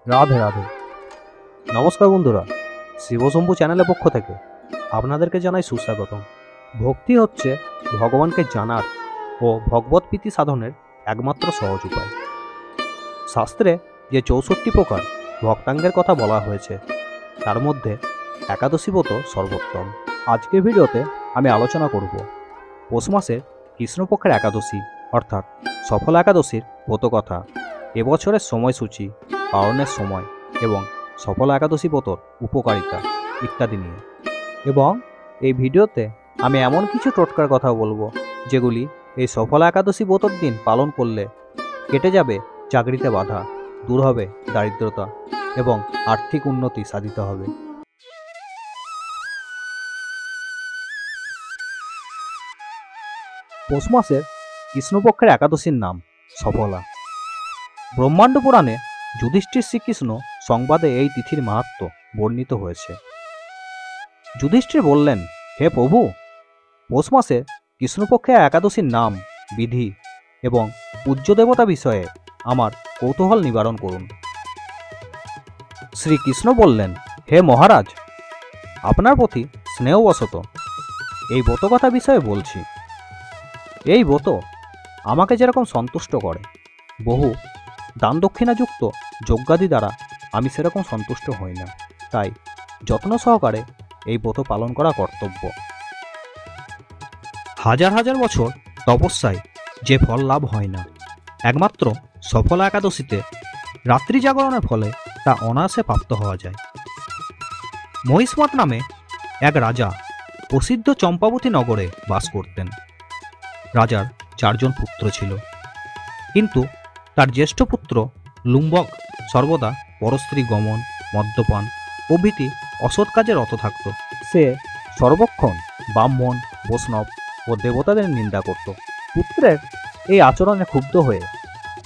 রাধে রাধে। নমস্কার বন্ধুরা, শিবশম্ভু চ্যানেলের পক্ষ থেকে আপনাদেরকে জানাই সুস্বাগতম। ভক্তি হচ্ছে ভগবানকে জানার ও ভগবৎ প্রীতি সাধনের একমাত্র সহজ উপায়। শাস্ত্রে যে 64 প্রকার ভক্তাঙ্গের কথা বলা হয়েছে তার মধ্যে একাদশী ব্রত সর্বোত্তম। আজকের ভিডিওতে আমি আলোচনা করব পৌষ মাসের কৃষ্ণপক্ষের একাদশী অর্থাৎ সফল একাদশীর ব্রত কথা, এবছরের সময়সূচি, পালনের সময় এবং সফল একাদশী ব্রতর উপকারিতা ইত্যাদি নিয়ে। এবং এই ভিডিওতে আমি এমন কিছু টোটকার কথা বলবো যেগুলি এই সফল একাদশী ব্রতর দিন পালন করলে কেটে যাবে চাকরিতে বাধা, দূর হবে দারিদ্রতা এবং আর্থিক উন্নতি সাধিত হবে। পৌষ মাসের কৃষ্ণপক্ষের একাদশীর নাম সফলা। ব্রহ্মাণ্ড পুরাণে যুধিষ্ঠির শ্রীকৃষ্ণ সংবাদে এই তিথির মাহাত্ম্য বর্ণিত হয়েছে। যুধিষ্ঠির বললেন, হে প্রভু, পৌষ মাসের কৃষ্ণপক্ষের একাদশীর নাম, বিধি এবং পূজ্য দেবতা বিষয়ে আমার কৌতূহল নিবারণ করুন। শ্রীকৃষ্ণ বললেন, হে মহারাজ, আপনার প্রতি স্নেহবশত এই ব্রতকথা বিষয়ে বলছি। এই ব্রত আমাকে যেরকম সন্তুষ্ট করে, বহু দান দক্ষিণাযুক্ত যজ্ঞাদি দ্বারা আমি সেরকম সন্তুষ্ট হই না, তাই যত্ন সহকারে এই ব্রত পালন করা কর্তব্য। হাজার হাজার বছর তপস্যায় যে ফল লাভ হয় না, একমাত্র সফল একাদশীতে রাত্রি জাগরণের ফলে তা অনায়াসে প্রাপ্ত হওয়া যায়। মহিষ্মত নামে এক রাজা প্রসিদ্ধ চম্পাবতী নগরে বাস করতেন। রাজার 4 জন পুত্র ছিল, কিন্তু তার জ্যেষ্ঠ পুত্র লুম্বক সর্বদা পরস্ত্রী গমন, মদ্যপান প্রভৃতি অসৎ কাজে রত থাকত। সে সর্বক্ষণ ব্রাহ্মণ, বৈষ্ণব ও দেবতাদের নিন্দা করত। পুত্রের এই আচরণে ক্ষুব্ধ হয়ে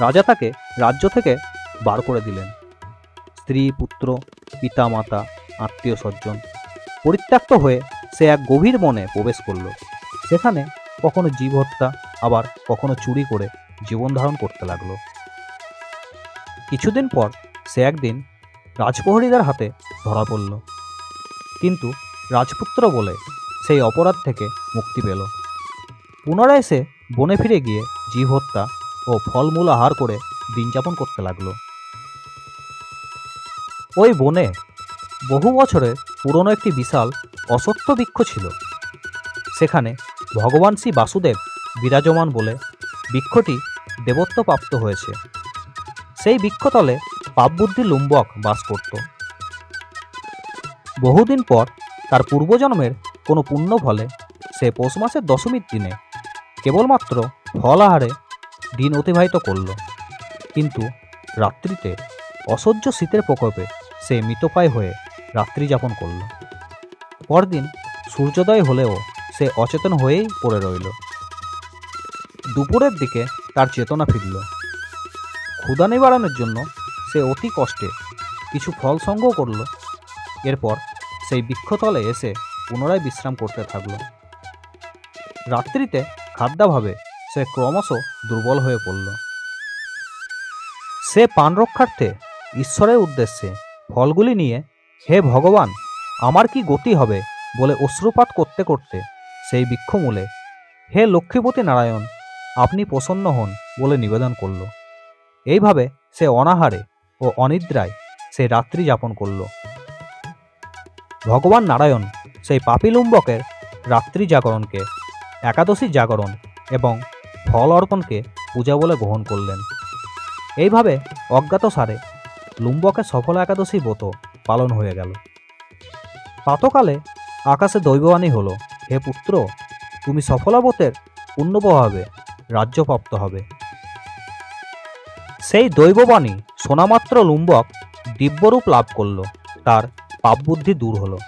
রাজা তাকে রাজ্য থেকে বার করে দিলেন। স্ত্রী, পুত্র, পিতা মাতা, আত্মীয় স্বজন পরিত্যক্ত হয়ে সে এক গভীর বনে প্রবেশ করল। সেখানে কখনো জীব হত্যা, আবার কখনো চুরি করে জীবন ধারণ করতে লাগলো। কিছুদিন পর সে একদিন রাজপ্রহরীদের হাতে ধরা পড়ল, কিন্তু রাজপুত্র বলে সেই অপরাধ থেকে মুক্তি পেল। পুনরায় সে বনে ফিরে গিয়ে জীব হত্যা ও ফলমূল আহার করে দিন যাপন করতে লাগলো। ওই বনে বহু বছরের পুরনো একটি বিশাল অশ্বত্থ বৃক্ষ ছিল। সেখানে ভগবান শ্রী বাসুদেব বিরাজমান বলে বৃক্ষটি দেবত্ব প্রাপ্ত হয়েছে। সেই বৃক্ষতলে পাপবুদ্ধি লুম্বক বাস করত। বহুদিন পর তার পূর্বজন্মের কোনো পুণ্য ফলে সে পৌষ মাসের দশমীর দিনে কেবলমাত্র ফল আহারে দিন অতিবাহিত করল, কিন্তু রাত্রিতে অসহ্য শীতের প্রকোপে সে মৃতপ্রায় হয়ে রাত্রি যাপন করল। পরদিন সূর্যোদয় হলেও সে অচেতন হয়েই পড়ে রইল। দুপুরের দিকে তার চেতনা ফিরল। ক্ষুধা নিবারণের জন্য সে অতি কষ্টে কিছু ফল সংগ্রহ করল। এরপর সেই বৃক্ষতলে এসে পুনরায় বিশ্রাম করতে থাকল। রাত্রিতে খাদ্যাভাবে সে ক্রমশ দুর্বল হয়ে পড়ল। সে প্রাণ রক্ষার্থে ঈশ্বরের উদ্দেশ্যে ফলগুলি নিয়ে, হে ভগবান, আমার কি গতি হবে বলে অশ্রুপাত করতে করতে সেই বৃক্ষমূলে, হে লক্ষ্মীপতি নারায়ণ, আপনি প্রসন্ন হন বলে নিবেদন করল। এইভাবে সে অনাহারে ও অনিদ্রায় সেই রাত্রি যাপন করল। ভগবান নারায়ণ সেই পাপী লুম্বকের রাত্রি জাগরণকে একাদশী জাগরণ এবং ফল অর্পণকে পূজা বলে গ্রহণ করলেন। এইভাবে অজ্ঞাতসারে লুম্বকের সফল একাদশী ব্রত পালন হয়ে গেল। প্রাতকালে আকাশে দৈববাণী হলো, হে পুত্র, তুমি সফলা ব্রতের পুণ্যপ্রভাবে রাজ্যপ্রাপ্ত হবে। সেই দৈববাণী শোনামাত্র লুম্বক দিব্যরূপ লাভ করল। তার পাপবুদ্ধি দূর হলো।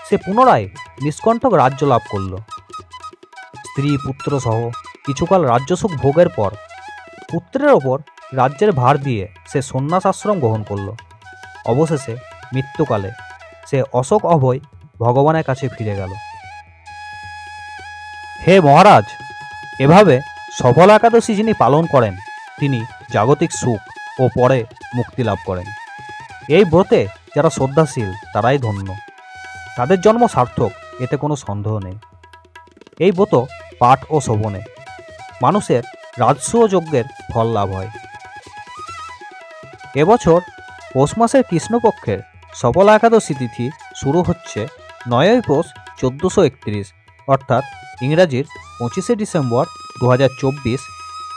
সে পুনরায় নিষ্কণ্টক রাজ্য লাভ করল। স্ত্রী পুত্র সহ কিছুকাল রাজ্যসুখ ভোগের পর পুত্রের ওপর রাজ্যের ভার দিয়ে সে সন্ন্যাস আশ্রম গ্রহণ করল। অবশেষে মৃত্যুকালে সে অশোক অভয় ভগবানের কাছে ফিরে গেল। হে মহারাজ, এভাবে সফল একাদশী যিনি পালন করেন তিনি জাগতিক সুখ ও পরে মুক্তি লাভ করেন। এই ব্রতে যারা শ্রদ্ধাশীল তারাই ধন্য, তাদের জন্ম সার্থক, এতে কোনো সন্দেহ নেই। এই ব্রত পাঠ ও শোভনে মানুষের রাজসূয় যজ্ঞের ফল লাভ হয়। এবছর পৌষ মাসের কৃষ্ণপক্ষের সফলা একাদশী তিথি শুরু হচ্ছে 9ই পৌষ 1431, অর্থাৎ ইংরাজির 25শে ডিসেম্বর 2024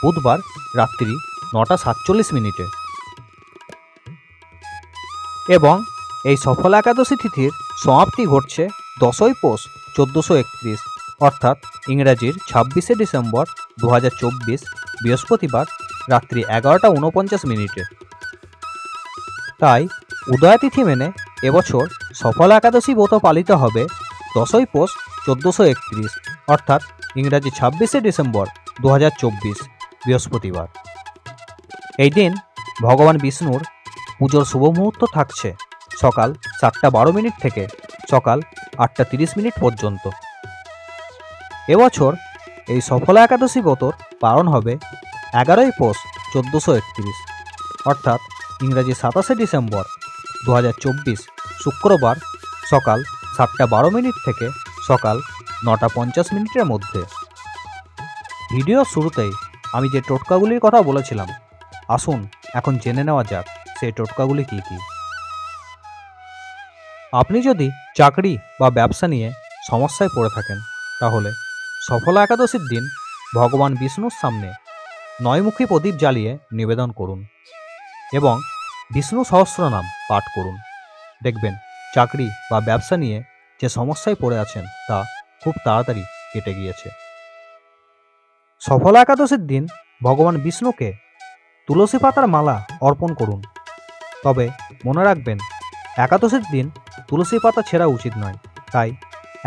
বুধবার রাত্রি 9টা 47 মিনিটে। এবং এই সফলা একাদশী তিথির সমাপ্তি ঘটছে 10ই পৌষ 1431, অর্থাৎ ইংরাজির 26শে ডিসেম্বর 2024 বৃহস্পতিবার রাত্রি 11টা 49 মিনিটে। তাই উদয়াতিথি মেনে এবছর সফলা একাদশী ব্রত পালিত হবে 10ই পৌষ 1431, অর্থাৎ ইংরাজি 26শে ডিসেম্বর 2024 বৃহস্পতিবার। এই দিন ভগবান বিষ্ণুর পুজোর শুভ মুহূর্ত থাকছে সকাল 7টা 12 মিনিট থেকে সকাল 8টা 30 মিনিট পর্যন্ত। এবছর এই সফলা একাদশী ব্রতর পালন হবে 11ই পৌষ 1431, অর্থাৎ ইংরাজি 27শে ডিসেম্বর 2024 শুক্রবার সকাল 7টা 12 মিনিট থেকে সকাল 9টা 50 মিনিটের মধ্যে। ভিডিও শুরুতেই আমি যে টোটকাগুলির কথা বলেছিলাম, আসুন এখন জেনে নেওয়া যাক সেই টোটকাগুলি কী কী। আপনি যদি চাকরি বা ব্যবসা নিয়ে সমস্যায় পড়ে থাকেন, তাহলে সফলা একাদশীর দিন ভগবান বিষ্ণুর সামনে 9মুখী প্রদীপ জ্বালিয়ে নিবেদন করুন এবং বিষ্ণু সহস্রনাম পাঠ করুন। দেখবেন চাকরি বা ব্যবসা নিয়ে যে সমস্যায় পড়ে আছেন তা খুব তাড়াতাড়ি কেটে গিয়েছে। সফলা একাদশীর দিন ভগবান বিষ্ণুকে তুলসী পাতার মালা অর্পণ করুন। তবে মনে রাখবেন, একাদশীর দিন তুলসী পাতা ছেঁড়া উচিত নয়, তাই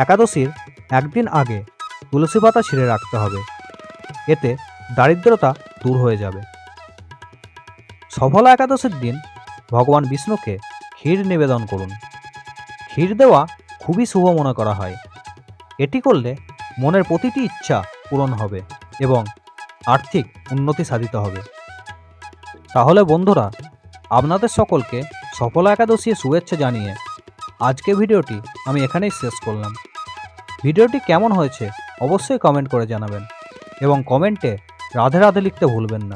একাদশীর একদিন আগে তুলসী পাতা ছিঁড়ে রাখতে হবে, এতে দারিদ্রতা দূর হয়ে যাবে। সফলা একাদশীর দিন ভগবান বিষ্ণুকে ক্ষীর নিবেদন করুন। ক্ষীর দেওয়া খুবই শুভ মনে করা হয়। এটি করলে মনের প্রতিটি ইচ্ছা পূরণ হবে এবং আর্থিক উন্নতি সাধিত হবে। তাহলে বন্ধুরা, আপনাদের সকলকে সফলা একাদশীর শুভেচ্ছা জানিয়ে আজকে ভিডিওটি আমি এখানেই শেষ করলাম। ভিডিওটি কেমন হয়েছে অবশ্যই কমেন্ট করে জানাবেন এবং কমেন্টে রাধে রাধে লিখতে ভুলবেন না।